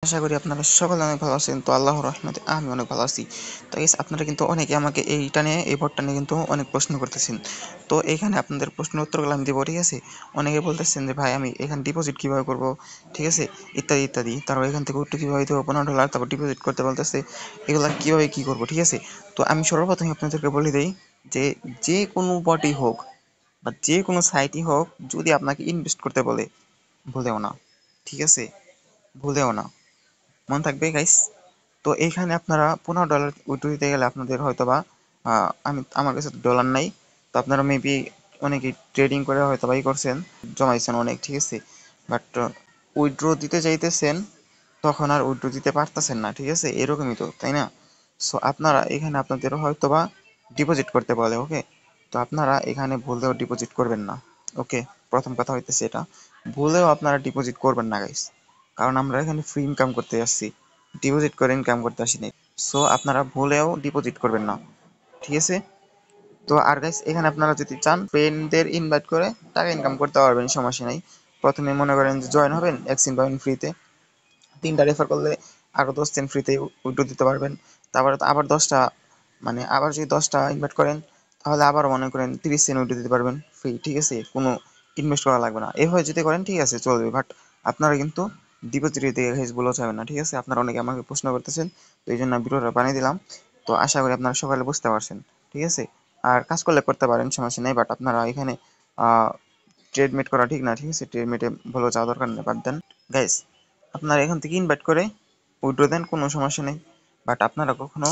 আশা করি আপনারা সকলে অনেক ভালো আছেন। তো আল্লাহর রহমতে আমি অনেক ভালো আছি। তো গাইস আপনারা কিন্তু অনেকে আমাকে এইটা নিয়ে এই ভোটটা নিয়ে কিন্তু অনেক প্রশ্ন করতেছেন। তো এইখানে আপনাদের প্রশ্নের উত্তরগুলো আমি দেবো, ঠিক আছে? অনেকে বলতেছেন যে ভাই আমি এখানে ডিপোজিট কিভাবে করব, ঠিক আছে, ইত্যাদি ইত্যাদি। তারপর এখান থেকে উইথড্র কিভাবে দেবো $15, তারপর ডিপোজিট করতে বলতেছে, এগুলা কিভাবে কি করব, ঠিক আছে? তো আমি সর্বপ্রথমে আপনাদেরকে বলে দেই যে যে কোনো বটই হোক বা যে কোনো সাইটই হোক, যদি আপনাকে ইনভেস্ট করতে বলে, ভুলেও না, ঠিক আছে, ভুলেও না, মনে থাকবে গাইস। তো এইখানে আপনারা $15 উইথড্র দিতে গেলে আপনাদের হয়তোবা আমার কাছে ডলার নাই। তো আপনারা মেবি অনেকে ট্রেডিং করে হয়তোবা করছেন, জমাইছেন অনেক, ঠিক আছে, বাট উইথড্র দিতে চাইতেছেন, তখন আর উইথড্র দিতে পারতেছেন না, ঠিক আছে, এরকমই তো, তাই না? সো আপনারা এখানে আপনাদের হয়তোবা ডিপোজিট করতে বলে, ওকে? তো আপনারা এখানে ভুলেও ডিপোজিট করবেন না, ওকে? প্রথম কথা হইতেছে এটা, ভুলেও আপনারা ডিপোজিট করবেন না গাইস, কারণ আমরা এখানে ফ্রি ইনকাম করতে আসছি, ডিপোজিট করে ইনকাম করতে আসিনি। সো আপনারা ভুলেও ডিপোজিট করবেন না, ঠিক আছে? তো আর গাইস এখানে আপনারা যদি চান ফ্রেন্ডদের ইনভাইট করে টাকা ইনকাম করতে পারবেন, সমস্যা নাই। প্রথমে মনে করেন যে জয়েন হবেন, 1 সেন্ট পাবেন ফ্রিতে, 3টা রেফার করলে আরও 10 সেন্ট ফ্রিতে উইথড্র দিতে পারবেন। তারপরে আবার 10টা, মানে আবার যদি 10টা ইনভাইট করেন, তাহলে আবার মনে করেন 30 সেন্ট উইথড্র দিতে পারবেন ফ্রি, ঠিক আছে, কোনো ইনভেস্ট করা লাগবে না। এভাবে যদি করেন ঠিক আছে, চলবে, বাট আপনারা কিন্তু ডিপোজিট দিতে গেলে ভুলেও যাবেন না, ঠিক আছে? আপনারা অনেকে আমাকে প্রশ্ন করতেছেন, তো এই জন্য ভিডিওটা বানিয়ে দিলাম। তো আশা করি আপনারা সকালে বুঝতে পারছেন, ঠিক আছে? আর কাজ করলে করতে পারেন, সমস্যা নেই, বাট আপনারা এখানে ট্রেডমেট করা ঠিক না, ঠিক আছে? ট্রেডমেটে ভালো যাওয়া দরকার নেই, বাদ দেন গাইস। আপনারা এখান থেকে ইনভাইট করে উইথড্র দেন, কোনো সমস্যা নেই, বাট আপনারা কখনো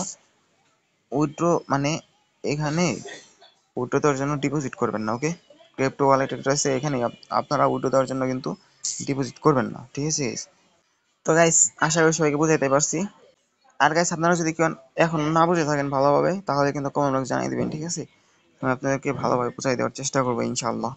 উইথড্র মানে এখানে উইথড্র দেওয়ার জন্য ডিপোজিট করবেন না, ওকে? ক্রিপ্টো ওয়ালেট আছে এখানে, আপনারা উইথড্র দেওয়ার জন্য কিন্তু ডিপোজিট করবেন না, ঠিক আছে? তো গাইস আশা করি সবাইকে বুঝাইতে পারছি। আর গাইস আপনারা যদি কেউ এখন না বুঝে থাকেন ভালোভাবে, তাহলে কিন্তু কমেন্ট বক্সে জানিয়ে দিবেন, ঠিক আছে? আমি আপনাদেরকে ভালোভাবে বুঝাই দেওয়ার চেষ্টা করবো ইনশাআল্লাহ।